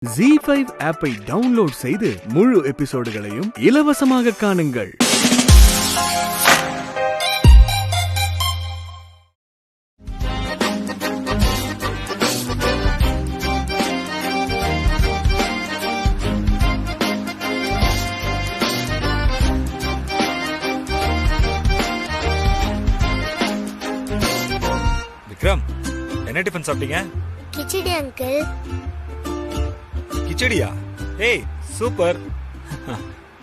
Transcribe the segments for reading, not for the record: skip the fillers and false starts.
ZEE5 ஆப்பை download செய்து முழு எபிசோடுகளையும் இலவசமாக காணுங்கள். விக்ரம், என்ன டிஃபன் சாப்பிட்டீங்க? கிச்சடி அங்கிள். கிச்சடியா? ஏய் சூப்பர்.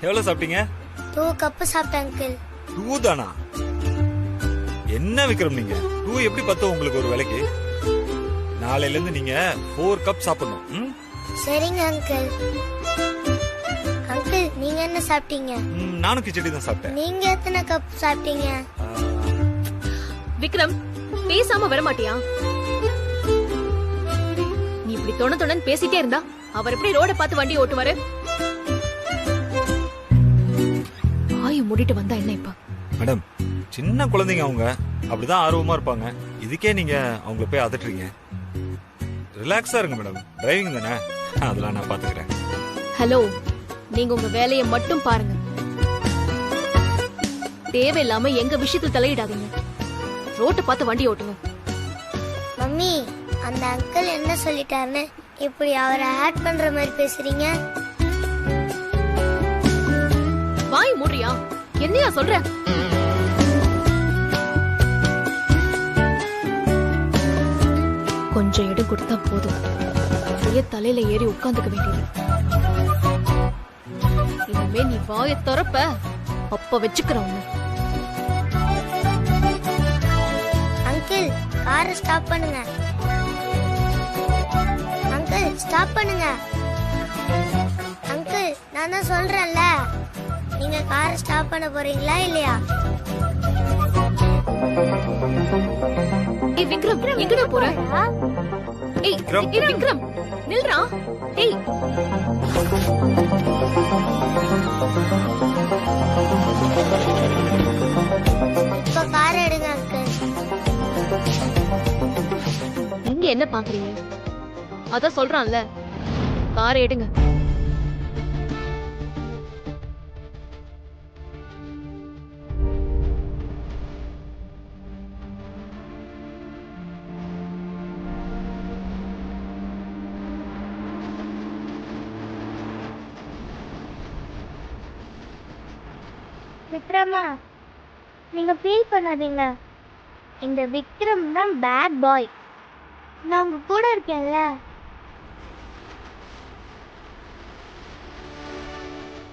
எவ்வளவு சாப்பிட்டீங்க? 2 கப் சாப்பிட்டேன் அங்கிள். 2 தானா? என்ன விக்ரம் நீங்க 2 எப்படி பத்தும் உங்களுக்கு ஒரு வேளைக்கு? நாளையில இருந்து நீங்க 4 கப் சாப்பிடணும். சரிங்க அங்கிள். அங்கிள் நீங்க என்ன சாப்பிட்டீங்க? நானும் கிச்சடி தான் சாப்பிட்டேன். நீங்க எத்தனை கப் சாப்பிட்டீங்க? விக்ரம், பேசாம வர மாட்டியா? நீ இப்படி தொண பேசிட்டே இருந்தா அவர் எப்படி ரோட பார்த்து வண்டி ஓட்டுவாரு? வாயை மூடிட்டு வந்தா என்ன இப்ப? மேடம், சின்ன குழந்தைங்க அவங்க, அப்படிதான் ஆர்வமா இருப்பாங்க. இதுக்கே நீங்க அவங்கள போய் அதட்டுறீங்க. ரிலாக்ஸா இருங்க மேடம், டிரைவிங் தானே, அதெல்லாம் நான் பாத்துக்கிறேன். ஹலோ, நீங்க உங்க வேலையை மட்டும் பாருங்க. தேவையில்லாம எங்க விஷயத்துல தலையிடாதீங்க. ரோட்டை பார்த்து வண்டி ஓட்டுங்க. மம்மி, அந்த அங்கிள் என்ன சொல்லிட்டாருன்னு இப்படி அவரை ஆட் பண்ற மாதிரி பேசுறீங்க? வாய் மூடுறியா? என்னையா சொல்ற? கொஞ்சம் இடம் கொடுத்தா போதும், அப்படியே தலையில ஏறி உட்கார்ந்துக்க வேண்டியது. இனிமே நீ வாயை திறப்ப அப்ப வச்சுக்கிறவங்க. அங்கிள், காரை ஸ்டாப் பண்ணுங்க. அங்கிள் ஸ்டாப் பண்ணுங்க. அங்கிள், நான் தான் சொல்றேன்ல, நீங்க காரை ஸ்டாப் பண்ண போறீங்களா இல்லையா? ஏய் விக்ரம், எங்கடா போற? ஏய் விக்ரம், நில்றா. ஏய் இப்ப காரை எடுங்க அங்கிள். இங்க என்ன பாக்குறீங்க? அதான் சொல்றான்ல, காரை எடுங்க. விக்ரமா, நீங்க ஃபீல் பண்ணாதீங்க. இந்த விக்ரம் தான் பேட் பாய். நான் உங்க கூட இருக்கேன்ல.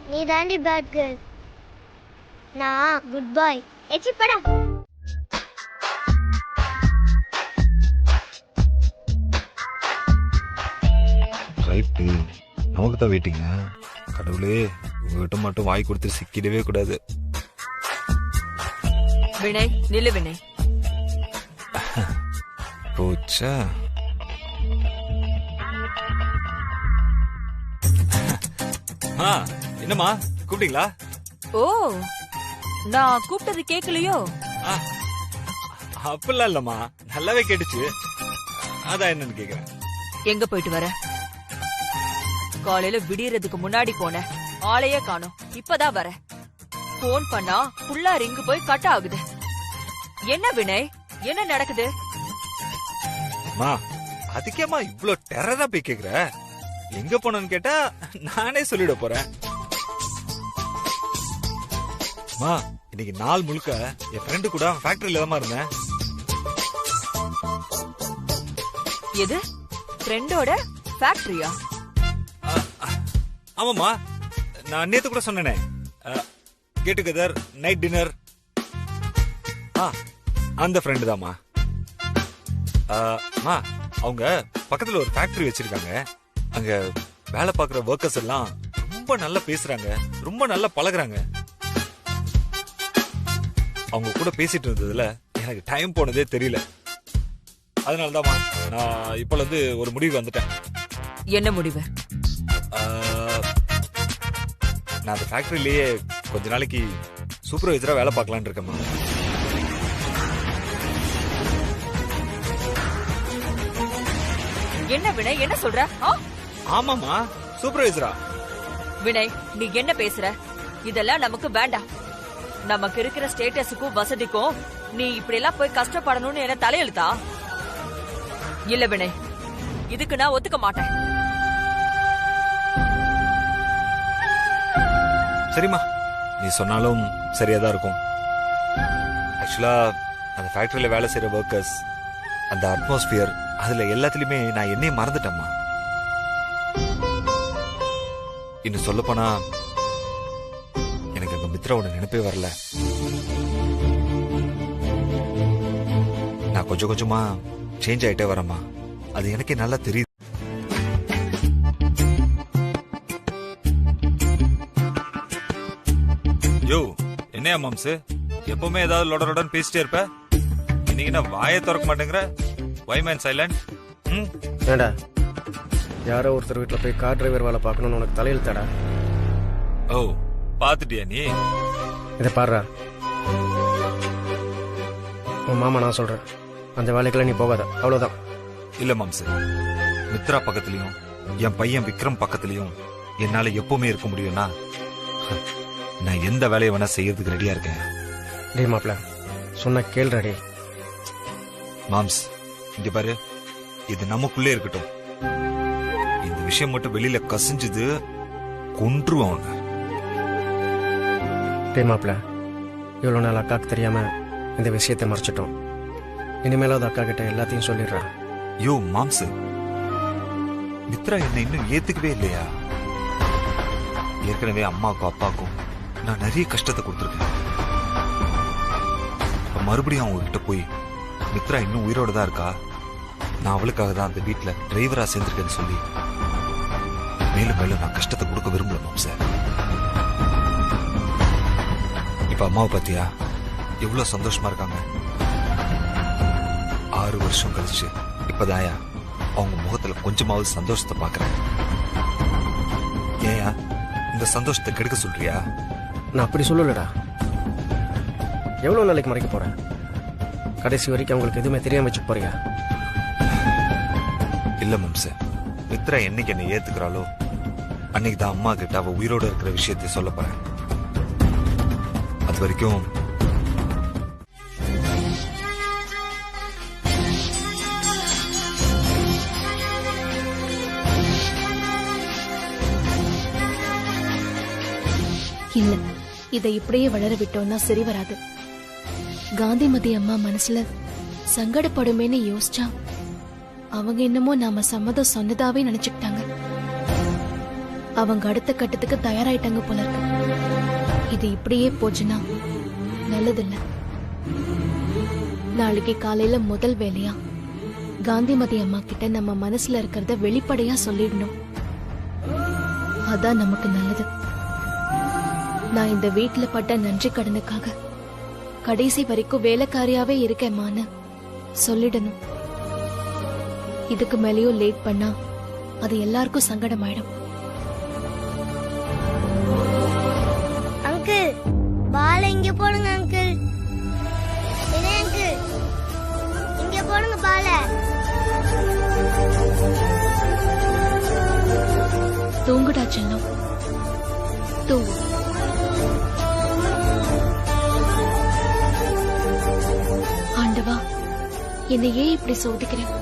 நீ தாண்டி பேட் கேர்ள், நான் குட் பாய். எச்சிப்படா. ரைட், நமக்கு தான் வெயிட்டிங்க. கடவுளே, உங்ககிட்ட மட்டும் வாய் கொடுத்து சிக்கிடவே கூடாது. வினய், நில்லு வினய். போச்சா? என்னம்மா கூப்பிட்டீங்களா? ஓ, நான் கூப்பிட்டது கேக்கலையோ? அப்படிலாம் இல்லம்மா, நல்லாவே கேட்டுச்சு. அதான் என்னன்னு கேக்குறேன். எங்க போயிட்டு வர? காலையில விடியறதுக்கு முன்னாடி போன, ஆளையே காணோம். இப்பதான் வர. போன் பண்ணா புல்லா ரிங்கு போய் கட் ஆகுது. என்ன வினய், என்ன நடக்குது? மா, அதுக்கேமா இவ்ளோ டெரரா போய் கேக்குற? எங்க போனன்னு கேட்டா நானே சொல்லிட போறேன். மா, இன்னைக்கு நாள் முழுக்க என் ஃப்ரெண்டு கூட ஃபேக்டரியில தான் இருந்தேன். எது? ஃப்ரெண்டோட ஃபேக்டரியா? ஆமாமா, நான் நேத்து கூட சொன்னேனே, கெட் டுகெதர், நைட் டின்னர். அந்த ஃப்ரெண்டு தான்மா. அவங்க பக்கத்துல ஒரு ஃபேக்டரி வச்சிருக்காங்க. அங்க வேலை பார்க்குற ஒர்க்கர்ஸ் எல்லாம் ரொம்ப நல்லா பேசுறாங்க, ரொம்ப நல்லா பழகுறாங்க. அவங்க கூட பேசிட்டு இருந்ததுல எனக்கு டைம் போனதே தெரியல. அதனாலதான்மா நான் இப்பல இருந்து ஒரு முடிவு வந்துட்டேன். என்ன முடிவு? நான் அந்த ஃபேக்டரியிலேயே கொஞ்ச நாளைக்கு சூப்பர்வைசரா வேலை பார்க்கலான்னு இருக்கேம்மா. என்ன வினய், என்ன சொல்ற? ஆமாமா, சூப்பர்வைசரா? வினய், நீ என்ன பேசுற? இதெல்லாம் நமக்கு வேண்டாம். நமக்கு இருக்கிற ஸ்டேட்டஸுக்கும் வசதிக்கும் நீ இப்படி எல்லாம் போய் கஷ்டப்படணும்னு என்ன தலையெழுத்தா? இல்ல வினய், இதுக்கு நான் ஒத்துக்க மாட்டேன். சரிம்மா, நீ சொன்னாலும் சரியாதான் இருக்கும். ஆக்சுவலா அந்த ஃபேக்டரியில வேலை செய்யற ஒர்க்கர்ஸ், அந்த அட்மாஸ்பியர், அதுல எல்லாத்துலயுமே நான் என்னையும் மறந்துட்டேம்மா. இன்னும் சொல்ல போனா எனக்கு அங்க மித்ராவோட நினைப்பே வரல. நான் கொஞ்சம் கொஞ்சமா சேஞ்ச் ஆயிட்டே வரேம்மா. அது எனக்கே நல்லா தெரியுது. யோ, என்னையா மாம்சு, எப்பவுமே ஏதாவது லொடலொடன்னு பேசிட்டே இருப்ப. இன்னைக்கு என்ன வாயை திறக்க மாட்டேங்கிற? வை மேன் சைலண்ட்? ஏண்டா, யாரோ ஒருத்தர் வீட்டில் போய் கார் டிரைவர் வேலை பார்க்கணும்னு உனக்கு தலையில் தடா. ஓ, பாத்துட்டியா நீ? இதை பாடுறா, உன் மாமா நான் சொல்றேன், அந்த வேலைக்கெல்லாம் நீ போகாத, அவ்வளவுதான். இல்ல மாம்சு, மித்ரா பக்கத்துலயும் என் பையன் விக்ரம் பக்கத்துலயும் என்னால எப்பவுமே இருக்க முடியும்னா நான் எந்த வேலையை வேணா செய்யறதுக்கு ரெடியா இருக்கேன். டே மாப்ள, சொன்ன கேள்றா டே. மாம்ஸ், இங்க பாரு, இது நமக்குள்ளே இருக்கட்டும். இந்த விஷயம் மட்டும் வெளியில கசிஞ்சது கொன்றுவாங்க. டே மாப்ள, இவ்வளோ நாள் அக்காவுக்கு தெரியாம இந்த விஷயத்தை மறைச்சிட்டோம். இனிமேலாவது அக்கா கிட்ட எல்லாத்தையும் சொல்லிடுறா. யோ மாம்சு, மித்ரா என்ன இன்னும் ஏத்துக்கவே இல்லையா? ஏற்கனவே அம்மாவுக்கும் அப்பாவுக்கும் நான் நிறைய கஷ்டத்தை கொடுத்துருக்கேன். மறுபடியும் அவங்க கிட்ட போய் மித்ரா இன்னும் உயிரோட தான் இருக்கா, நான் அவளுக்காக தான் அந்த வீட்டுல டிரைவரா சேர்ந்திருக்கேன்னு சொல்லி மேலும் மேலும் நான் கஷ்டத்தை கொடுக்க விரும்பல மாம்ச. இப்ப அம்மாவை பாத்தியா எவ்வளவு சந்தோஷமா இருக்காங்க. 6 வருஷம் கழிச்சு இப்பதாயா அவங்க முகத்துல கொஞ்சமாவது சந்தோஷத்தை பாக்குறேன். ஏயா இந்த சந்தோஷத்தை கெடுக்க சொல்றியா? நான் அப்படி சொல்லலடா. எவ்வளோ நாளைக்கு மறைக்க போறேன்? கடைசி வரைக்கும் அவங்களுக்கு எதுவுமே தெரியாம வச்சு போறியா? இல்ல மாம்ச, மித்ரா என்னைக்கு என்னை ஏத்துக்கிறாளோ அன்னைக்கு தான் அம்மா கிட்ட அவ உயிரோட இருக்கிற விஷயத்தை சொல்ல போறேன். அது வரைக்கும் இல்ல, இதை இப்படியே வளர விட்டோம்னா சரி வராது. காந்திமதி அம்மா மனசுல சங்கடப்படுமேன்னு யோசிச்சா அவங்க என்னமோ நாம சம்மதம் சொன்னதாவே நினைச்சுக்கிட்டாங்க. அவங்க அடுத்த கட்டத்துக்கு தயாராயிட்டாங்க போல இருக்கு. இது இப்படியே போச்சுன்னா நல்லதில்ல. நாளைக்கு காலையில முதல் வேலையா காந்திமதி அம்மா கிட்ட நம்ம மனசுல இருக்கிறத வெளிப்படையா சொல்லிடணும். அதான் நமக்கு நல்லது. நான் இந்த வீட்டுல பட்ட நன்றி கடனுக்காக கடைசி வரைக்கும் வேலைக்காரியாவே இருக்கேம்மான்னு சொல்லிடணும். இதுக்கு மேலேயும் லேட் பண்ணா அது எல்லாருக்கும் சங்கடமாயிடும். அங்கிள், பால் இங்க போடுங்க அங்கிள். இல்லை அங்கிள், இங்க போடுங்க பால. தூங்குடா செல்லம், தூங்கு. ஆண்டவா, என்னை ஏன் இப்படி சோதிக்கிறேன்?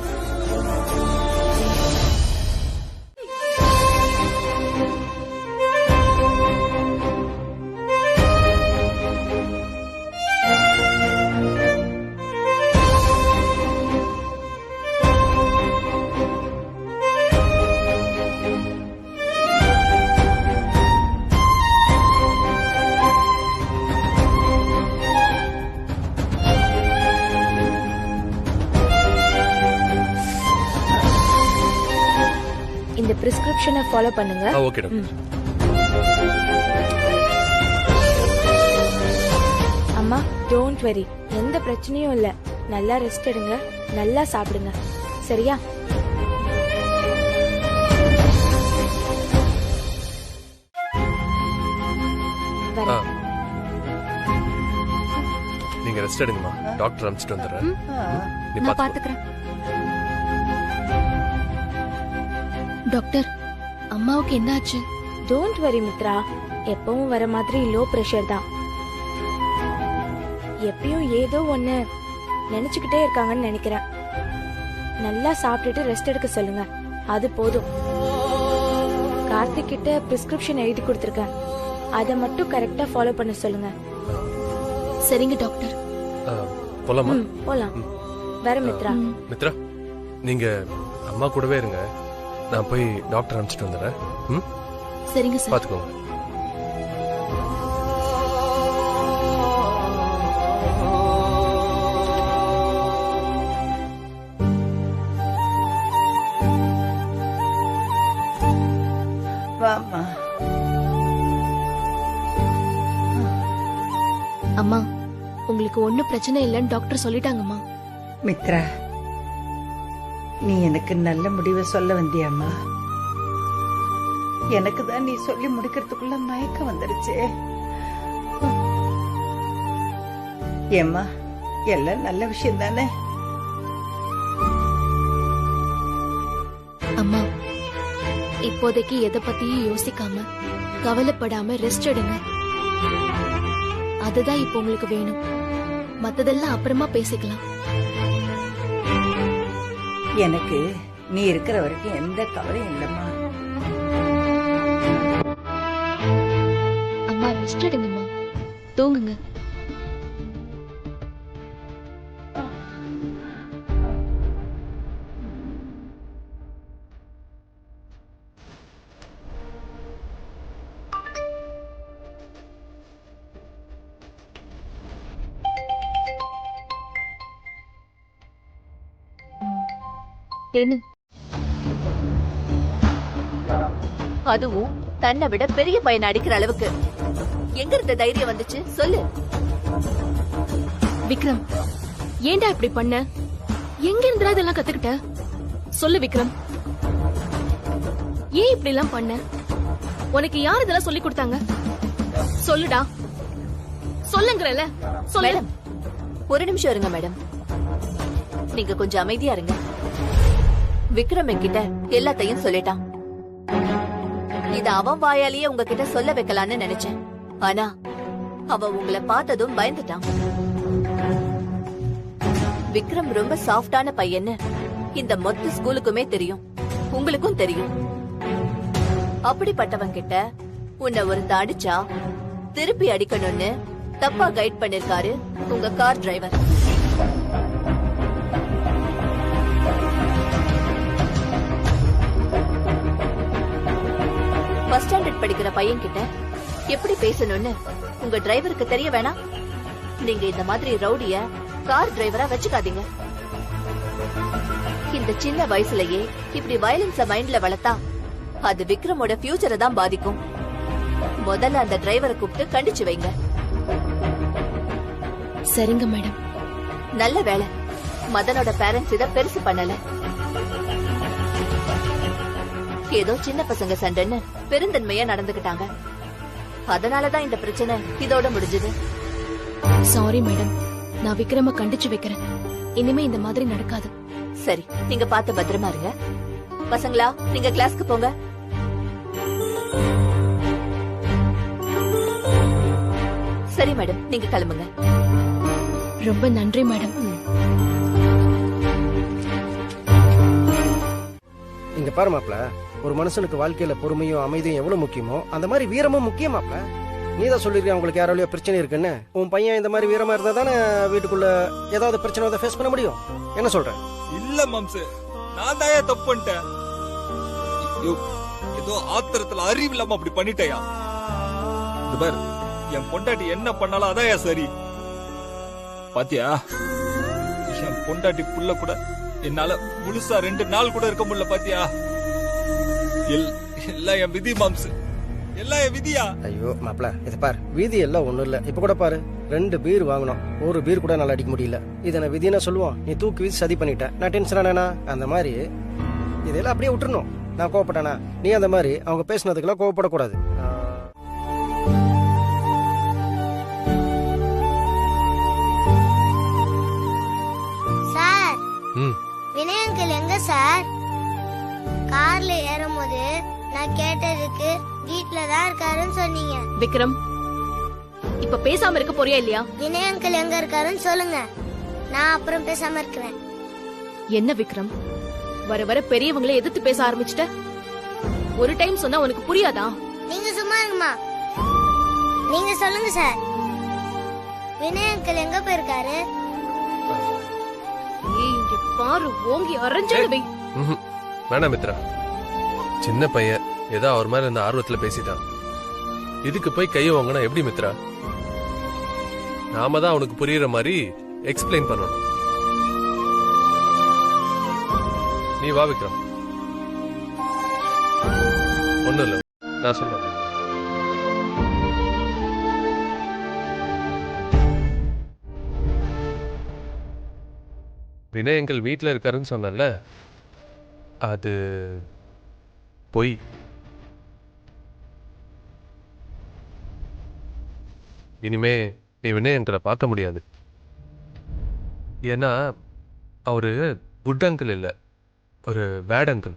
இந்த பிரிஸ்கிரிப்ஷனை ஃபாலோ பண்ணுங்க. Okay doctor. அம்மா, டோன்ட் வெரி, எந்த பிரச்சனையும் இல்ல. நல்லா ரெஸ்ட் எடுங்க, நல்லா சாப்பிடுங்க, சரியா? நீங்க ரெஸ்ட் எடுங்கம்மா, டாக்டர் அனுப்பிச்சிட்டு வந்துடுறேன். நான் பாத்துக்கிறேன். டாக்டர், அம்மாவுக்கு என்னாச்சு? டோன்ட் வரி மித்ரா, எப்பவும் வர மாதிரி லோ பிரஷர் தான். எப்பயும் ஏதோ ஒண்ணு நினைச்சுக்கிட்டே இருக்காங்கன்னு நினைக்கிறேன். நல்லா சாப்பிட்டுட்டு ரெஸ்ட் எடுக்க சொல்லுங்க, அது போதும். கார்த்திக் கிட்ட பிரிஸ்கிரிப்ஷன் எழுதி கொடுத்துருக்கேன், அதை மட்டும் கரெக்டா ஃபாலோ பண்ண சொல்லுங்க. சரிங்க டாக்டர். போலாமா? போலாம். வர மித்ரா. மித்ரா, நீங்க அம்மா கூடவே இருங்க, நான் போய் டாக்டர் அனுப்பிச்சிட்டு வந்துடுறேன். ம், சரிங்க சார். பாத்துக்கோங்க. வாம்மா. அம்மா, உங்களுக்கு ஒண்ணும் பிரச்சனை இல்லைன்னு டாக்டர் சொல்லிட்டாங்கம்மா. மித்ரா, நீ எனக்கு நல்ல முடிவை சொல்ல வந்தியாம்மா? எனக்கு தான் நீ சொல்லி முடிக்கிறதுக்குள்ள மயக்கம் வந்துருச்சே. ஏம்மா, எல்லாம் நல்ல விஷயம் தானே? அம்மா, இப்போதைக்கு எதை பத்தியும் யோசிக்காம கவலைப்படாம ரெஸ்ட் எடுங்க. அதுதான் இப்போ உங்களுக்கு வேணும். மத்ததெல்லாம் அப்புறமா பேசிக்கலாம். எனக்கு நீ இருக்கிற வரைக்கும் எந்த கவலையும் இல்லம்மா. அம்மா ரெஸ்ட் எடுங்கம்மா, தூங்குங்க. என்ன? அதுவும் தன்னை விட பெரிய பையன் அடிக்கிற அளவுக்கு எங்க இருந்த தைரியம் வந்துச்சு சொல்லு. விக்ரம், ஏன்டா இப்படி பண்ண? எங்க இருந்தா இதெல்லாம் கத்துக்கிட்ட? சொல்லு விக்ரம், ஏன் இப்படி எல்லாம் பண்ண? உனக்கு யார் இதெல்லாம் சொல்லி கொடுத்தாங்க? சொல்லுடா, சொல்லுங்கறல. சொல்லு. மேடம், ஒரு நிமிஷம் இருங்க மேடம். நீங்க கொஞ்சம் அமைதியா இருங்க. விக்ரம் என்கிட்ட எல்லாத்தையும் சொல்லிட்டான். இத அவன் வாயாலேயே உங்ககிட்ட சொல்ல வைக்கலான்னு நினைச்சேன். ஆனா அவன் உங்களை பார்த்ததும் பயந்துட்டான். விக்ரம் ரொம்ப சாஃப்டான பையன்னு இந்த மொத்த ஸ்கூலுக்குமே தெரியும், உங்களுக்கும் தெரியும். அப்படிப்பட்டவன் கிட்ட உன்னை ஒருத்த அடிச்சா திருப்பி அடிக்கணும்னு தப்பா கைட் பண்ணிருக்காரு உங்க கார் டிரைவர். ஃபர்ஸ்ட் ஸ்டாண்டர்ட் படிக்கிற பையன் கிட்ட எப்படி பேசணும்னு உங்க டிரைவருக்கு தெரிய வேணாம்? நீங்க இந்த மாதிரி ரவுடிய கார் டிரைவரா வச்சுக்காதீங்க. இந்த சின்ன வயசுலயே இப்படி வயலன்ஸ மைண்ட்ல வளர்த்தா அது விக்ரமோட ஃபியூச்சரை தான் பாதிக்கும். முதல்ல அந்த டிரைவரை கூப்பிட்டு கண்டிச்சு வைங்க. சரிங்க மேடம். நல்ல வேலை, மதனோட பேரண்ட்ஸ் இத பெருசு பண்ணல. ஏதோ சின்ன பசங்க சண்டைன்னு பெருந்தன்மையா நடந்துகிட்டாங்க. அதனாலதான் இந்த பிரச்சனை இதோட முடிஞ்சது. சாரி மேடம், நான் விக்ரம கண்டிச்சு வைக்கிறேன். இனிமே இந்த மாதிரி நடக்காது. சரி, நீங்க பார்த்து பத்திரமா இருங்க. பசங்களா, நீங்க கிளாஸ்க்கு போங்க. சரி மேடம், நீங்க கிளம்புங்க. ரொம்ப நன்றி மேடம். இங்க பாரு மாப்ள, ஒரு மனுஷனுக்கு வாழ்க்கையில பொறுமையும் அமைதியும் எவ்வளவு முக்கியமோ அந்த மாதிரி வீரமும் முக்கியம் மாப்ள. நீதான் சொல்லிருக்க உங்களுக்கு யாராலயோ பிரச்சனை இருக்குன்னு. உன் பையன் இந்த மாதிரி வீரமா இருந்தா தானே வீட்டுக்குள்ள ஏதாவது பிரச்சனை வந்து ஃபேஸ் பண்ண முடியும். என்ன சொல்ற? இல்ல மாம்சு, நான் தான் தப்பு பண்ணிட்டேன். ஐயோ, ஏதோ ஆத்திரத்துல அறிவு இல்லாம அப்படி பண்ணிட்டேயா. இது பாரு, என் பொண்டாட்டி என்ன பண்ணாலும் அதான் சரி. பாத்தியா, என் பொண்டாட்டி புள்ள கூட என்னால முழுசா 2 நாள் கூட இருக்க முடியல. பாத்தியா, எல்லாம் என் விதி மாம்சு, எல்லாம் என் விதியா. ஐயோ மாப்ள, இது பாரு, விதி எல்லாம் ஒண்ணும் இல்ல. இப்ப கூட பாரு, 2 பீர் வாங்கணும், ஒரு பீர் கூட நல்லா அடிக்க முடியல. இதை நான் விதினா சொல்லுவோம். நீ தூக்கி வீசி சதி பண்ணிட்ட, நான் டென்ஷனா? அந்த மாதிரி இதெல்லாம் அப்படியே விட்டுறணும். நான் கோவப்பட்டானா? நீ அந்த மாதிரி அவங்க பேசினதுக்கெல்லாம் கோவப்படக்கூடாது. சார், வினய் அங்கிள் எங்க சார்? கார்ல ஏறும்போது நான் கேட்டதுக்கு வீட்ல தான் இருக்காருன்னு சொன்னீங்க. விக்ரம், இப்ப பேசாம இருக்க போறியா இல்லையா? வினய் அங்கிள் எங்க இருக்காருன்னு சொல்லுங்க, நான் அப்புறம் பேசாம இருக்கிறேன். என்ன விக்ரம், வர வர பெரியவங்களை எதிர்த்து பேச ஆரம்பிச்சிட்ட? ஒரு டைம் சொன்னா உனக்கு புரியாதா? நீங்க சும்மா இருங்கம்மா. நீங்க சொல்லுங்க சார், வினய் அங்கிள் எங்க போயிருக்காரு? ஏய், இங்க பாரு, ஓங்கி அரைஞ்சாலுவே. வேணாம் மித்ரா, சின்ன பையன் ஏதோ அவர் மேல இந்த ஆர்வத்துல பேசிட்டான். இதுக்கு போய் கைய வாங்கினா எப்படி மித்ரா? நாம தான் அவனுக்கு புரியுற மாதிரி எக்ஸ்பிளைன் பண்ணணும். நீ வா விக்ரம். ஒண்ணும் இல்ல, நான் சொல்றேன். வினய் எங்கள் வீட்டுல இருக்காருன்னு சொன்னல, அது பொய். இனிமே நீ வினய் எங்களை பார்க்க முடியாது. ஏன்னா அவரு குட் அங்கிள் இல்ல, ஒரு பேட் அங்கிள்.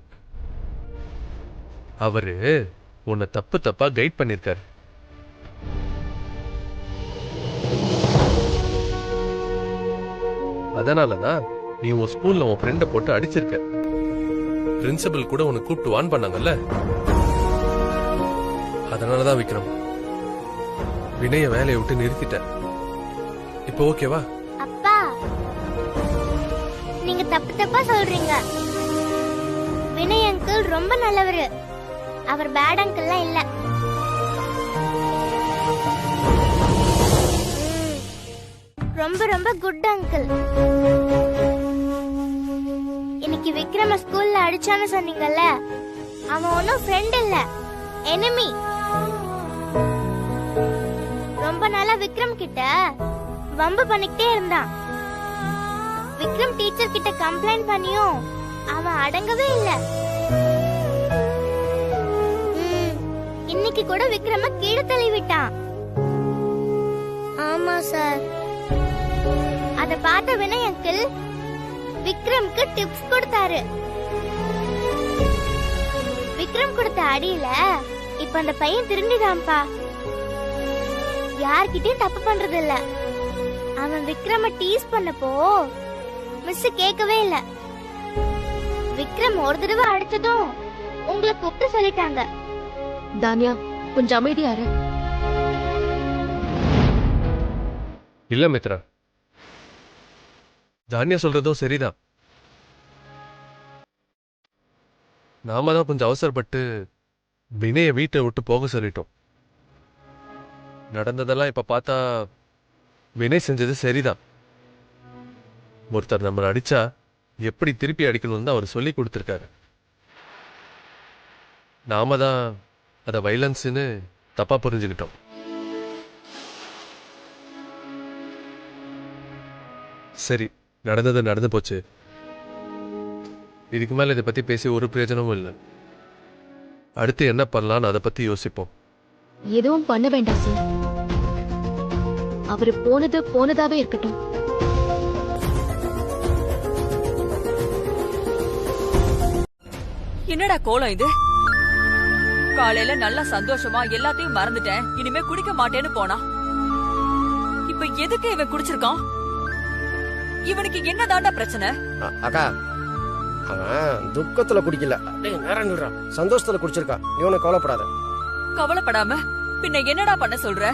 அவரு உன்னை தப்பு தப்பா கைட் பண்ணிருக்காரு. அதனாலதான் நீ உன் ஸ்கூல்ல உன் ஃப்ரெண்டை போட்டு அடிச்சிருக்க. பிரின்சிபல் கூட உன்னை கூப்பிட்டு வான் பண்ணாங்கல்ல. அதனாலதான் விக்ரம் வினய வேலையை விட்டு நிறுத்திட்ட. இப்போ ஓகேவா? அப்பா, நீங்க தப்பு தப்பா சொல்றீங்க. வினய் அங்கிள் ரொம்ப நல்லவரு, அவர் பேட் அங்கிள்லாம் இல்ல. ரொம்ப ரொம்ப குட் அங்கிள். இன்னைக்கு விக்ரம ஸ்கூல்ல அடிச்சான்னு சொன்னீங்கல்ல, அவன் ஒன்னும் ஃப்ரெண்ட் இல்ல, எனிமி. ரொம்ப நாளா விக்ரம் கிட்ட வம்பு பண்ணிக்கிட்டே இருந்தான். விக்ரம் டீச்சர் கிட்ட கம்ப்ளைண்ட் பண்ணியும் அவன் அடங்கவே இல்ல. இன்னைக்கு கூட விக்ரம கீழே தள்ளி விட்டான். ஆமா சார். அத பார்த்த வினய் அங்கிள் விக்ரம்க்கு டிப்ஸ் கொடுத்தாரு. விக்ரம் கொடுத்த அடியில இப்ப அந்த பையன் திரும்பிதான்ப்பா. யார்கிட்டயும் தப்பு பண்றது இல்ல. அவன் விக்ரம டீஸ் பண்ணப்போ மிஸ் கேட்கவே இல்ல. விக்ரம் ஒரு தடவை அடிச்சதும் உங்களை கூப்பிட்டு சொல்லிட்டாங்க. தானியா, கொஞ்சம் அமைதியா இரு. இல்ல மித்ரா, தானியா சொல்றதும் சரிதான். நாம தான் கொஞ்சம் அவசரப்பட்டு வினய வீட்டை விட்டு போக சொல்லிட்டோம். நடந்ததெல்லாம் இப்ப பார்த்தா வினய் செஞ்சது சரிதான். ஒருத்தர் நம்மளை அடிச்சா எப்படி திருப்பி அடிக்கணும்னு அவர் சொல்லி கொடுத்துருக்காரு. நாம தான் அதை வைலன்ஸ்னு தப்பா புரிஞ்சுக்கிட்டோம். சரி, நடந்தது நடந்து போச்சு. இதுக்கு மேல இதை பத்தி பேசி ஒரு பிரயோஜனமும் இல்லை. அடுத்து என்ன பண்ணலாம்னு அதை பத்தி யோசிப்போம். எதுவும் பண்ண வேண்டாம் சார். அவரு போனது போனதாவே இருக்கட்டும். என்னடா கோலம் இது? காலையில நல்லா சந்தோஷமா எல்லாத்தையும் மறந்துட்டேன், இனிமே குடிக்க மாட்டேன்னு போனா, இப்ப எதுக்கு இவன் குடிச்சிருக்கான்? இவனுக்கு என்னதாண்டா பிரச்சனை? அக்கா, அவன் துக்கத்துல குடிக்கல, சந்தோஷத்துல குடிச்சிருக்கா. நீ ஒண்ணு கவலைப்படாத. கவலைப்படாம பின்ன என்னடா பண்ண சொல்ற?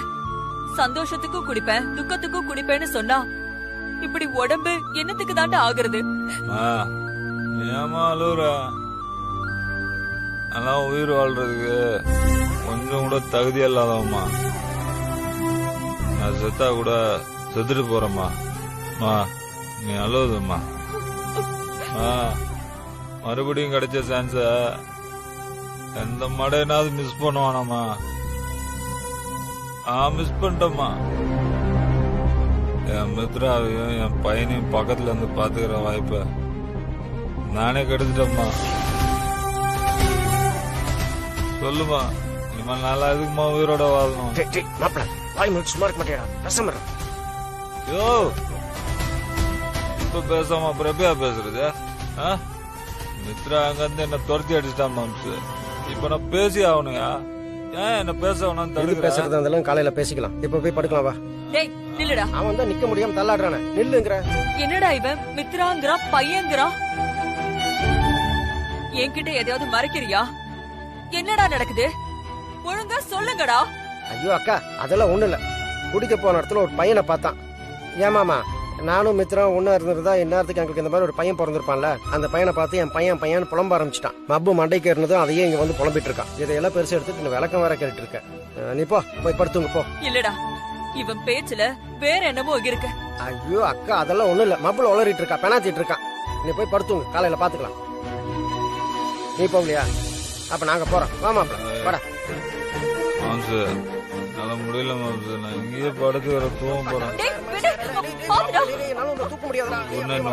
சந்தோஷத்துக்கும் குடிப்பேன், துக்கத்துக்கும் குடிப்பேன்னு சொன்னா இப்படி உடம்பு என்னத்துக்கு தாண்டா ஆகுறது? ஏமா அழுவுற? ஆனா உயிர் வாழ்றதுக்கு கொஞ்சம் கூட தகுதி இல்லாதவம்மா. நான் செத்தா கூட செத்துட்டு போறேம்மா. நீ அழுவுதும்மா. மறுபடியும் கிடைச்ச சான்ஸ எந்த மடையனாவது மிஸ் பண்ணுவானாமா? மிஸ் பண்ணிட்டோம்மா. என் மித்ராவையும் என் பையனையும் பக்கத்துல இருந்து பாத்துக்கிற வாய்ப்ப நானே கெடுத்துட்டேம்மா. சொல்லுமா, இனிமேல் நல்லா எதுக்குமா உயிரோட வாழணும்? யோ, இப்ப பேசாம அப்புறம் எப்பயா பேசுறது? மித்ரா அங்க இருந்து என்ன துரத்தி அடிச்சிட்டான் மாம்சு. இப்ப நான் பேசி ஆகணுயா. ஏன் என்ன பேச வேணாம்னு எது தடுக்கிற? பேசுறதா இருந்தாலும் காலையில பேசிக்கலாம். இப்ப போய் படுக்கலாம் வா. டேய் நில்லுடா. அவன் தான் நிக்க முடியாம தள்ளாடுறானே, நில்லுங்கிற. என்னடா இவன் மித்ராங்கறா பையங்கறா? என்கிட்ட எதையாவது மறைக்கிறியா? என்னடா நடக்குது? ஒழுங்கா சொல்லுங்கடா. ஐயோ அக்கா, அதெல்லாம் ஒண்ணு இல்ல. குடிக்க போன இடத்துல ஒரு பையனை பார்த்தான். ஏமாமா, நானும் மித்திரம் ஒன்னா இருந்திருந்தா இந்நேரத்துக்கு எங்களுக்கு இந்த மாதிரி ஒரு பையன் பிறந்திருப்பான்ல. அந்த பையனை பார்த்து என் பையன் புலம்ப ஆரம்பிச்சிட்டான். மப்பு மண்டைக்கு ஏறினதும் அதையே இங்க வந்து புலம்பிட்டு இருக்கான். இதையெல்லாம் பெருசு எடுத்துட்டு இந்த விளக்கம் வேற கேட்டு இருக்க. நீ போய் படுத்துங்க போ. இல்லடா, இவன் பேச்சுல வேற என்னமோ இருக்கு. ஐயோ அக்கா, அதெல்லாம் ஒண்ணு இல்ல. மப்புல உளறிட்டு இருக்கா, பெனாத்திட்டு இருக்கான். நீ போய் படுத்துங்க, காலையில பாத்துக்கலாம். நீ போகலையா? அப்ப நாங்க போறோம். வா மாப்பிள்ள, வாடா. மாம்சு, என்னால முடியல மாம்சு. நான் இங்கேயே படுத்து வர தூங்க போறேன். டேய் விடு. பாத்துடா. தூக்க முடியாதுடா. ஒண்ணு என்ன?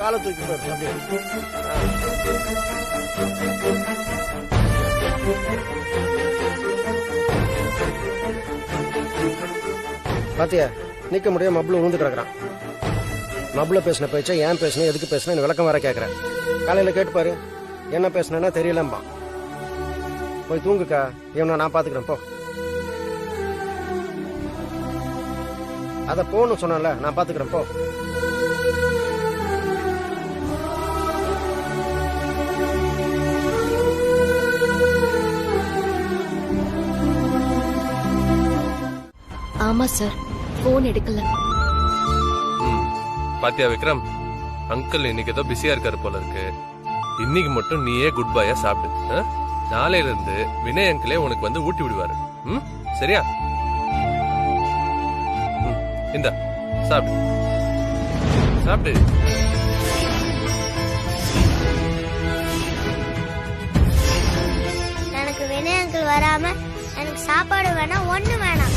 கால தூக்கி போயிரு அப்படியே. பாத்தியா, நிக்க முடியாம மப்ளு விழுந்து கிடக்குறான். மப்ள பேசின பேச்சா ஏன் பேசணும், எதுக்கு பேசணும் விளக்கம் வேற கேக்குறேன். காலையில கேட்டு பாரு, என்ன பேசினா தெரியலம்பா. போய் தூங்குக்கா, இவனை நான் பாத்துக்கிறேன் போ. அத போன்னு சொன்னல, நான் பாத்துக்கிறேன் போ. ஆமா சார், போன் எடுக்கல. பாத்தியா விக்ரம், அங்கிள் இன்னைக்கு ஏதோ பிஸியா இருக்காரு போல இருக்கு. இன்னைக்கு மட்டும் நீயே குட் பையா சாப்பிடு. நாளையில இருந்து வினய் அங்கிளே உனக்கு வந்து ஊட்டி விடுவாரு. சரியா? இந்த சாப்பிடு சாப்பிடு. எனக்கு வினய் அங்கிள் வராம எனக்கு சாப்பாடு வேணாம், ஒண்ணு வேணாம்.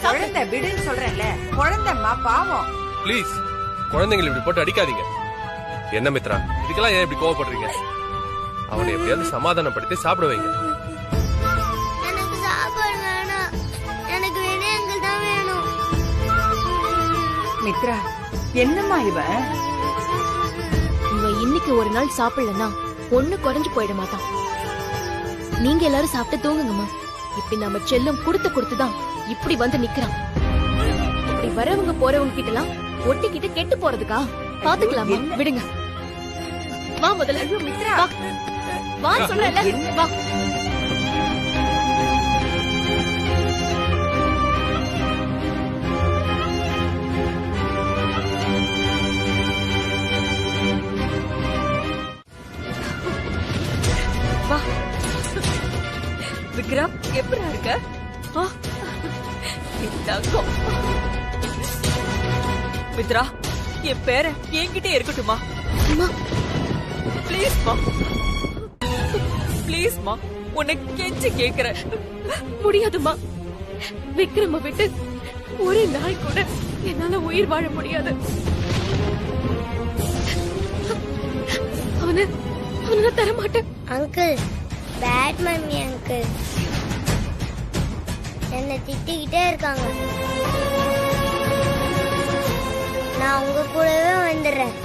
குழந்தை விடுன்னு சொல்றேன்ல, குழந்தைம்மா பாவம். ப்ளீஸ், குழந்தைங்களை இப்படி போட்டு அடிக்காதீங்க. என்ன மித்ரா, இதுக்கெல்லாம் ஏன் இப்படி கோவப்படுறீங்க? அவனை எப்படியாவது சமாதானப்படுத்தி சாப்பிட வைங்க. எனக்கு சாப்பாடு வேணாம், எனக்கு வினய் அங்கிள் தான் வேணும். மித்ரா, என்னம்மா இவன்? இவன் இன்னைக்கு ஒரு நாள் சாப்பிடலன்னா ஒண்ணு குறைஞ்சு போயிட மாட்டான். நீங்க எல்லாரும் சாப்பிட்டு தூங்குங்கம்மா. இப்படி நம்ம செல்லம் கொடுத்துதான் இப்படி வந்து நிக்கிறான். இப்படி வரவங்க போறவங்க கிட்ட எல்லாம் ஒட்டிக்கிட்டு கெட்டு போறதுக்கா? பாத்துக்கலாமா, விடுங்க. வா முதல்ல. மித்ரா, வா சொல்றல, வா. வா விக்ரம், எப்படி இருக்க? மித்ரா, என் பேர என்கிட்டே இருக்கட்டுமா? பிளீஸ்மா, பிளீஸ்மா, உன்னை கெஞ்சி கேக்குறேன். முடியாதுமா, விக்ரம விட்டு ஒரு நாள் கூட என்னால உயிர் வாழ முடியாது. அவனை தரமாட்டேன். அங்கிள், பேட் மம்மி அங்கிள் என்ன திட்டிக்கிட்டே இருக்காங்க. நான் உங்க கூடவே வந்துடுறேன்,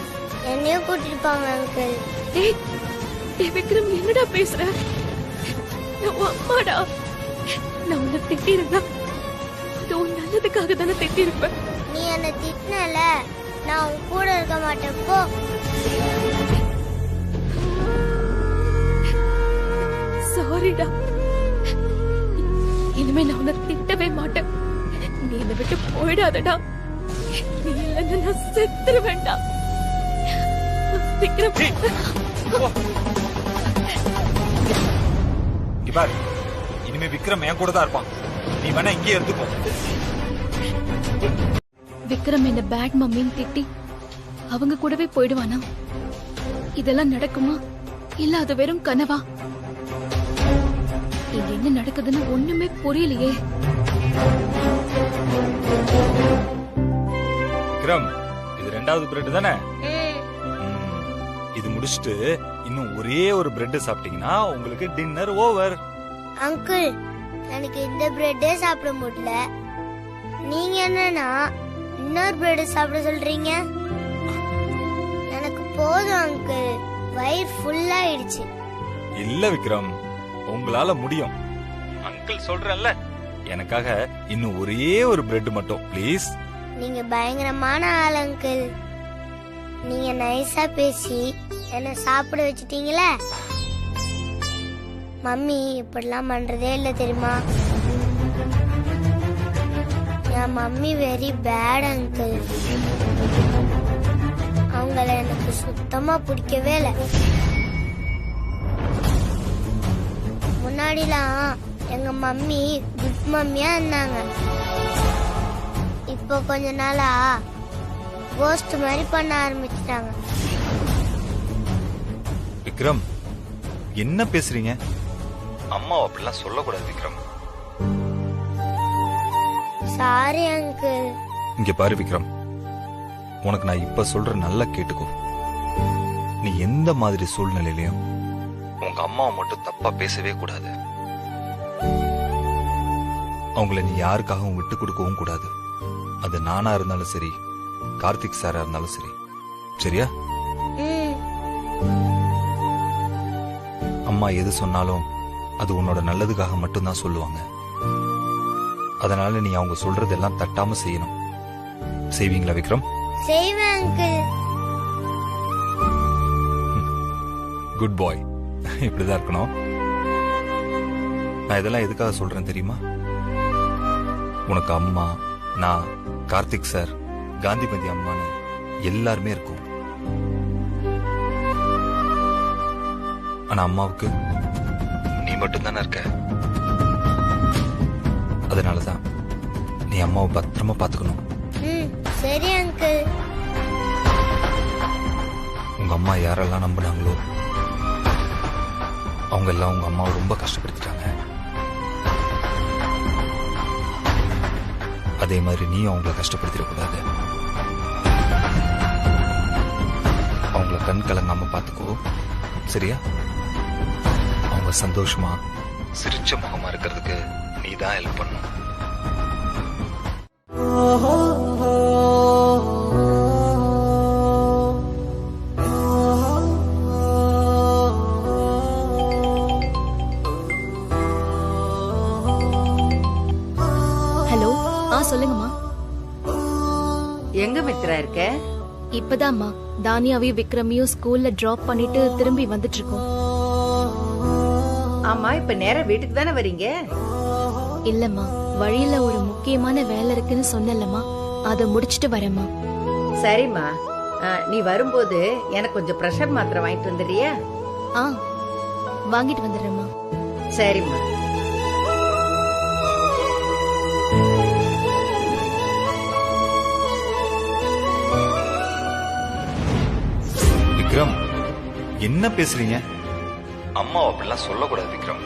என்னையும் கூட்டிட்டு போங்க அங்கிள். டேய் விக்ரம், என்னடா பேசுற? நான் உன் அம்மாடா. நான் உன்னை திட்டிருந்தா அது உன் நல்லதுக்காக தானே திட்டிருப்பேன். நீ என்ன திட்டினல, நான் உன் கூட இருக்க மாட்டேன் போ. சாரிடா, இனிமே நான் உன்னை திட்டவே மாட்டேன். நீ என்னை விட்டு போயிடாதடா. நீ இல்லைன்னு நான் செத்துரு வேண்டாம். விக்ரம், பாரு, இனிமே விக்ரம் என் கூட தான் இருப்பான். நீ வேணா இங்கே இருந்துக்கோ. விக்ரம் என்ன பேட் மம்மின்னு திட்டி அவங்க கூடவே போயிடுவானா? இதெல்லாம் நடக்குமா, இல்ல அது வெறும் கனவா? இங்க என்ன நடக்குதுன்னு ஒண்ணுமே புரியலையே. விக்ரம், இது 2வது பிரெட் தானே? இது முடிச்சிட்டு இன்னும் ஒரே ஒரு பிரெட் சாப்பிட்டீங்கன்னா உங்களுக்கு டின்னர் ஓவர். அங்கிள், எனக்கு இந்த பிரெட்டே சாப்பிட முடியல. நீங்க என்னன்னா இன்னொரு பிரெட் சாப்பிட சொல்றீங்க? எனக்கு போதும் அங்கிள், வயிறு ஃபுல் ஆயிடுச்சு. இல்ல விக்ரம், உங்களால முடியும். அங்கிள் சொல்றேன்ல, எனக்காக இன்னும் ஒரே ஒரு பிரெட் மட்டும் ப்ளீஸ். நீங்க பயங்கரமான ஆள் அங்கிள். நீங்க நைஸா பேசி என்ன சாப்பிட வச்சிட்டீங்களே. மம்மி இப்படிலாம் பண்றதே இல்ல தெரியுமா? என் மம்மி வெரி பேட் அங்கிள். அவங்கள எனக்கு சுத்தமா பிடிக்கவே இல்லை. முன்னாடிலாம் எங்க மம்மி குட் மம்மியா இருந்தாங்க. இப்போ கொஞ்ச நாளா கோஸ்ட் மாதிரி பண்ண ஆரம்பிச்சிட்டாங்க. விக்ரம், என்ன பேசுறீங்க? அம்மா அப்படிலாம் சொல்லக்கூடாது விக்ரம். Sorry uncle. இங்க பாரு விக்ரம், உனக்கு நான் இப்ப சொல்ற நல்லா கேட்டுக்கோ. நீ எந்த மாதிரி சூழ்நிலையிலையும் உங்க அம்மாவை மட்டும் தப்பா பேசவே கூடாது. அவங்கள நீ யாருக்காகவும் விட்டு கொடுக்கவும் கூடாது. அது நானா இருந்தாலும் சரி, கார்த்திக் சாரா இருந்தாலும் சரி. சரியா? அம்மா எது சொன்னாலும் அது உன்னோட நல்லதுக்காக மட்டும்தான் சொல்லுவாங்க. அதனால நீ அவங்க சொல்றதெல்லாம் தட்டாம செய்யணும். செய்வீங்களா விக்ரம்? செய்வேன் அங்கிள். குட் பாய். இப்படிதான் இருக்கணும். நான் இதெல்லாம் எதுக்காக சொல்றேன் தெரியுமா? உனக்கு அம்மா, நான், கார்த்திக் சார், காந்திமதி அம்மான்னு எல்லாருமே இருக்கும். ஆனா அம்மாவுக்கு நீ மட்டும் தானே இருக்க. அதனாலதான் நீ அம்மாவை பத்திரமா பாத்துக்கணும். சரி அங்கிள். உங்க அம்மா யாரெல்லாம் நம்பினாங்களோ அவங்க எல்லாம் உங்க அம்மாவை ரொம்ப கஷ்டப்படுத்திட்டாங்க. அதே மாதிரி நீ அவங்கள கஷ்டப்படுத்திடக்கூடாது. அவங்கள கண் கலங்காம பாத்துக்கோ. சரியா? அவங்க சந்தோஷமா சிரிச்ச முகமா இருக்கிறதுக்கு நீ தான் ஹெல்ப் பண்ணணும். ஹலோ, சொல்லுங்கம்மா. எங்க மித்ரா இருக்க? இப்பதாம்மா தானியாவையும் விக்ரமையும் ஸ்கூல்ல டிராப் பண்ணிட்டு திரும்பி வந்துட்டு இருக்கோம். ஆமா, இப்ப நேரா வீட்டுக்கு தானே வரீங்க? இல்லம்மா, வழியில ஒரு முக்கியமான வேலை இருக்குன்னு சொன்னலம்மா, அதை முடிச்சிட்டு வரேம்மா. சரிம்மா, நீ வரும்போது எனக்கு கொஞ்சம் பிரஷர் மாத்திரை வாங்கிட்டு வந்துடுறியா? வாங்கிட்டு வந்துடுறேம்மா. சரிம்மா. விக்ரம், என்ன பேசுறீங்க? அம்மா அப்படிலாம் சொல்லக்கூடாது விக்ரம்.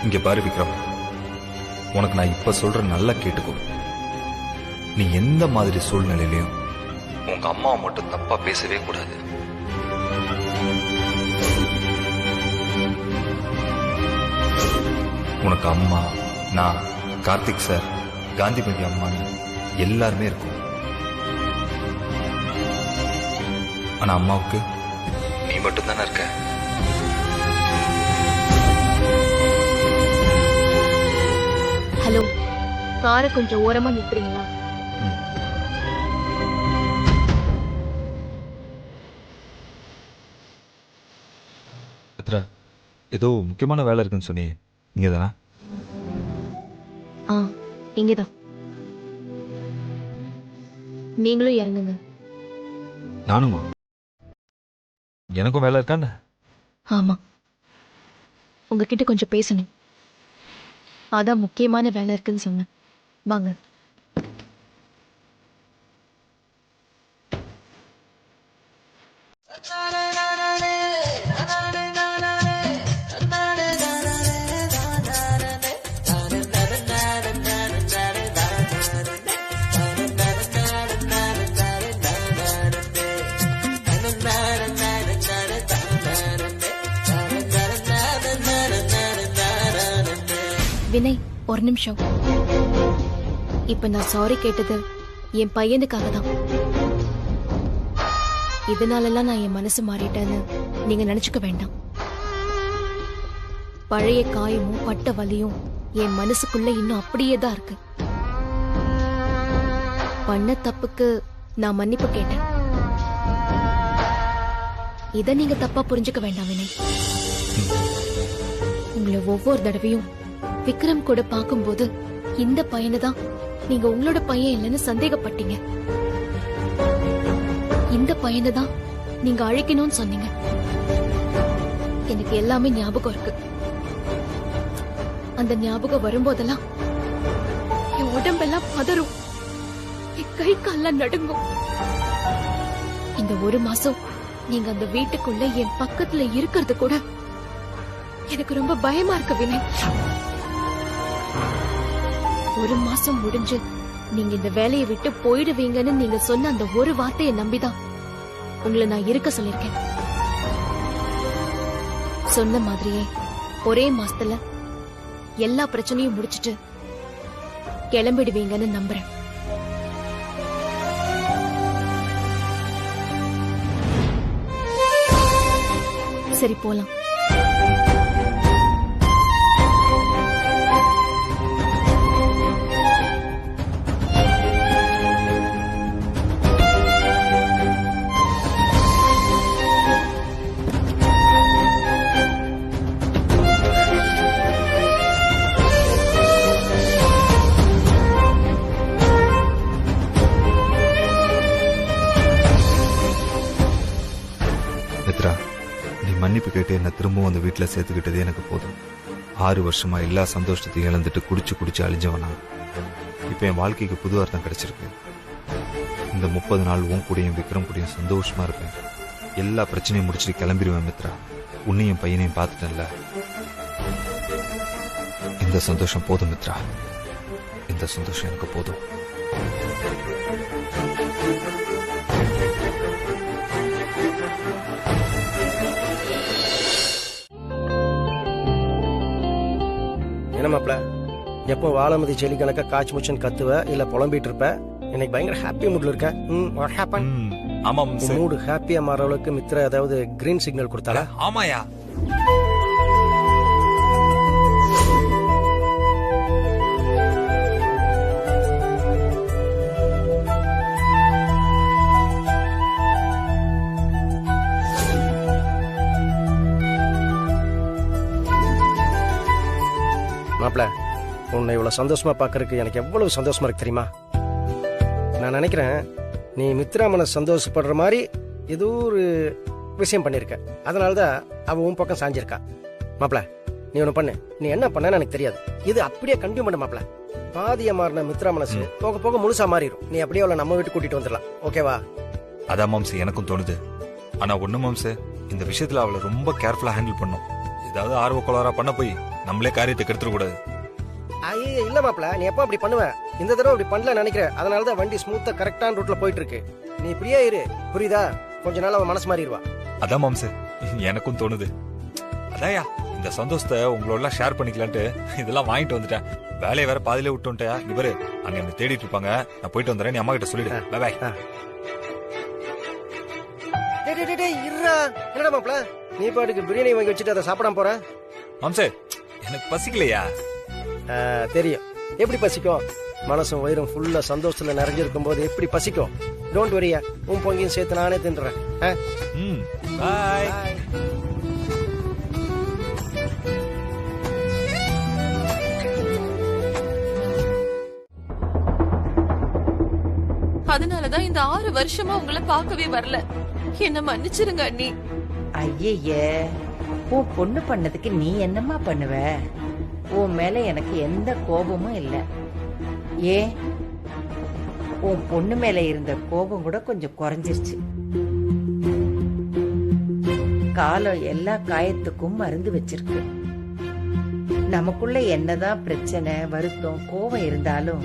இங்க பாரு விக்ரம், உனக்கு நான் இப்ப சொல்ற நல்லா கேட்டுக்கோ. நீ எந்த மாதிரி சூழ்நிலையிலையும் உங்க அம்மாவை மட்டும் தப்பா பேசவே கூடாது. உனக்கு அம்மா, நான், கார்த்திக் சார், காந்திமதி அம்மான்னு எல்லாருமே இருக்கும். ஆனா அம்மாவுக்கு நீ மட்டும் தானே இருக்க. ஹலோ, காரை கொஞ்சம் ஓரமா நிறுத்துறீங்களா? ஏதோ முக்கியமான வேலை இருக்குன்னு சொன்னி, இங்கதானா? இங்கதான். நீங்களும் இறங்குங்க. நானுமா? எனக்கும் வேலை இருக்கான்னு? ஆமா, உங்ககிட்ட கொஞ்சம் பேசணும். அதான் முக்கியமான வேலை இருக்குன்னு சொன்னேன். வாங்க. வினய், ஒரு நிமிஷம். இப்ப நான் சாரி கேட்டது என் பையனுக்காக தான். இதனாலலாம் நான் என் மனசு மாறிட்டேன்னு நீங்க நினைச்சுக்க வேண்டாம். பழைய காயமும் பட்ட வலியும் என் மனசுக்குள்ள இன்னும் அப்படியே தான் இருக்கு. பண்ண தப்புக்கு நான் மன்னிப்பு கேட்டேன். இத நீங்க தப்பா புரிஞ்சுக்க வேண்டாம் வினய். உங்களை ஒவ்வொரு தடவையும் விக்ரம் கூட பார்க்கும்போது இந்த பையனை தான் நீங்க உங்களோட பையன் இல்லைன்னு சந்தேகப்பட்டீங்க. இந்த பையனை தான் நீங்க அழைக்கணும்னு சொன்னீங்க. எனக்கு எல்லாமே ஞாபகம் இருக்கு. அந்த ஞாபகம் வரும்போதெல்லாம் என் உடம்பெல்லாம் பதறும், என் கை கால்லாம் நடுங்கும். இந்த ஒரு மாசம் நீங்க அந்த வீட்டுக்குள்ள என் பக்கத்துல இருக்கிறது கூட எனக்கு ரொம்ப பயமா இருக்கு வினய். ஒரு மாசம் முடிஞ்சு நீங்க இந்த வேலையை விட்டு போயிடுவீங்கன்னு நீங்க சொன்ன அந்த ஒரு வார்த்தையை நம்பிதான் உங்களை நான் இருக்க சொல்லிருக்கேன். சொன்ன மாதிரியே ஒரே மாசத்துல எல்லா பிரச்சனையும் முடிச்சிட்டு கிளம்பிடுவீங்கன்னு நம்புறேன். சரி, போலாம். மித்ரா, நீ மன்னிப்பு கேட்டு என்ன திரும்பவும் அந்த வீட்டில் சேர்த்துக்கிட்டதே எனக்கு போதும். 6 வருஷமா எல்லா சந்தோஷத்தையும் இழந்துட்டு குடிச்சு அழிஞ்சவனா இப்போ என் வாழ்க்கைக்கு புது அர்த்தம் கிடைச்சிருக்கு. இந்த 30 நாள் உன் கூடயும் விக்ரம் கூடயும் சந்தோஷமா இருப்பேன். எல்லா பிரச்சனையும் முடிச்சுட்டு கிளம்பிடுவேன் மித்ரா. உன்னையும் பையனையும் பார்த்துட்டேன்ல, இந்த சந்தோஷம் போதும் மித்ரா. இந்த சந்தோஷம் எனக்கு போதும். என்ன மாப்ள, எப்போ வாழமதி செடி கணக்கா காய்ச்சி முச்சன் கத்துவ இல்ல புலம்பிட்டு இருப்ப. இன்னைக்கு பயங்கர ஹாப்பி மூட்ல இருக்க. What happen? ஆமா, மூடு ஹாப்பியா மாற அளவுக்கு மித்ரா ஏதாவது கிரீன் சிக்னல் கொடுத்தாளா? ஆமாயா. மாப்ள, உன்னை இவ்வளவு சந்தோஷமா பாக்குறதுக்கு எனக்கு எவ்வளவு சந்தோஷமா இருக்கு தெரியுமா? நான் நினைக்கிறேன் நீ மித்ராமனை சந்தோஷப்படுற மாதிரி ஏதோ ஒரு விஷயம் பண்ணிருக்க. அதனாலதான் அவ உன் பக்கம் சாஞ்சிருக்கா. மாப்ள, நீ ஒண்ணு பண்ணு. நீ என்ன பண்ணன்னு எனக்கு தெரியாது. இது அப்படியே கண்டினியூ பண்ண மாப்ள. பாதியா மாறின மித்ரா மனசு போக போக முழுசா மாறிடும். நீ அப்படியே அவளை நம்ம வீட்டு கூட்டிட்டு வந்துடலாம். ஓகேவா? அதான் மாம்சு எனக்கும் தோணுது. ஆனா ஒண்ணு மாம்சு, இந்த விஷயத்துல அவளை ரொம்ப கேர்ஃபுல்லா ஹேண்டில் பண்ணும். ஏதாவது ஆர்வ கோளாரா பண்ண போய் நம்மளே காரியத்தை கெடுத்துட கூடாது. ஐயே இல்ல மாப்ள, நீ எப்ப அப்படி பண்ணுவ? இந்த தடவை அப்படி பண்ணல நினைக்கிறேன். அதனாலதான் வண்டி ஸ்மூத்தா கரெக்டான ரூட்ல போயிட்டு இருக்கு. நீ இப்படியே இரு, புரியுதா? கொஞ்ச நாள் அவன் மனசு மாறிடுவா. அதான் மாம்சு எனக்கும் தோணுது. அதாயா இந்த சந்தோஷத்தை உங்களோட ஷேர் பண்ணிக்கலான்ட்டு இதெல்லாம் வாங்கிட்டு வந்துட்டேன். வேலையை வேற பாதியிலே விட்டு வந்துட்டேன். இவரு அங்க என்ன தேடிட்டு இருப்பாங்க. நான் போயிட்டு வந்துடுறேன். நீ அம்மா கிட்ட சொல்லிடு. பாய். என்னடா மாப்ள, நீ பாட்டுக்கு பிரியாணி வாங்கி வச்சுட்டு அதை சாப்பிடாம போற? மாம்சே, எனக்கு பசிக்கலையா? தெரியும் எப்படி பசிக்கும். மனசும் வயிறும் ஃபுல்லா சந்தோஷத்துல நிறைஞ்சிருக்கும் போது எப்படி பசிக்கும். டோன்ட் வரியா, உன் பொங்கியும் சேர்த்து நானே தின்றேன். பாய். அதனாலதான் இந்த 6 வருஷமா உங்களை பார்க்கவே வரல. என்ன மன்னிச்சிருங்க அண்ணி. ஐயே, உன் பொண்ணு பண்ணதுக்கு நீ என்னம்மா பண்ணுவ? உன் மேல எனக்கு எந்த கோபமும் இல்ல. ஏன், உன் பொண்ணு மேல இருந்த கோபம் கூட கொஞ்சம் குறைஞ்சிருச்சு. காலம் எல்லா காயத்துக்கும் மருந்து வச்சிருக்கு. நமக்குள்ள என்னதான் பிரச்சனை, வருத்தம், கோபம் இருந்தாலும்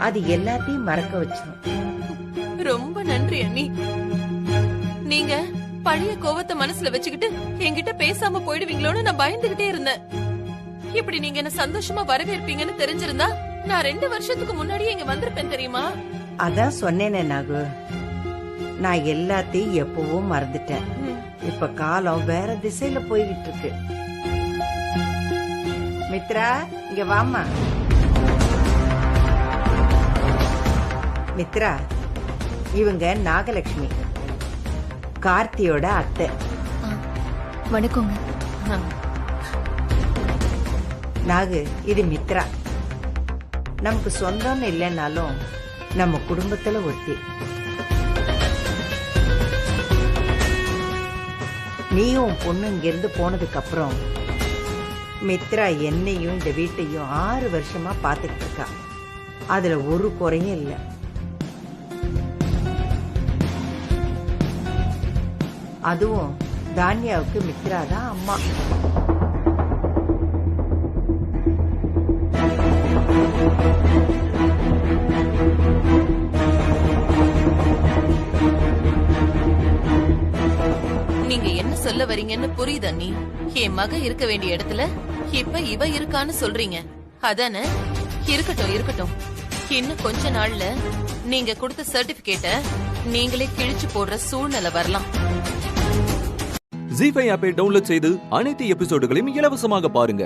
அது எல்லாத்தையும் மறக்க வச்சிடும். ரொம்ப நன்றி அண்ணி. நீங்க பழைய கோவத்தை மனசுல வச்சுக்கிட்டு என்கிட்ட பேசாம போயிடுவீங்களோன்னு நான் பயந்துகிட்டே இருந்தேன். இப்படி நீங்க என்ன சந்தோஷமா வரவேற்பீங்கன்னு தெரிஞ்சிருந்தா நான் 2 வருஷத்துக்கு முன்னாடியே இங்க வந்திருப்பேன் தெரியுமா? அதான் சொன்னேனே நாகு, நான் எல்லாத்தையும் எப்பவும் மறந்துட்டேன். இப்ப காலம் வேற திசையில போய்கிட்டு இருக்கு. மித்ரா, இங்க வாமா. மித்ரா, இவங்க நாகலட்சுமி, கார்த்தியோட அத்தை. வணக்கங்க. நாகு, இது மித்ரா. நமக்கு சொந்தம்னு இல்லைன்னாலும் நம்ம குடும்பத்துல ஒருத்தி. நீயும் உன் பொண்ணு இங்கிருந்து போனதுக்கு அப்புறம் மித்ரா என்னையும் இந்த வீட்டையும் 6 வருஷமா பாத்துக்கிட்டு இருக்கா. அதுல ஒரு குறையும் இல்லை. அதுவும் தானியாவுக்கு மித்ரா தான் அம்மா. நீங்க என்ன சொல்ல வரீங்கன்னு புரியுதா? நீ என் மக இருக்க வேண்டிய இடத்துல இப்ப இவ இருக்கான்னு சொல்றீங்க அதானே? இருக்கட்டும் இருக்கட்டும். இன்னும் கொஞ்ச நாள்ல நீங்க கொடுத்த சர்டிபிகேட்ட நீங்களே கிழிச்சு போடுற சூழ்நிலை வரலாம். ஜீ5 ஆப்பை டவுன்லோட் செய்து அனைத்து எபிசோடுகளையும் இலவசமாக பாருங்க.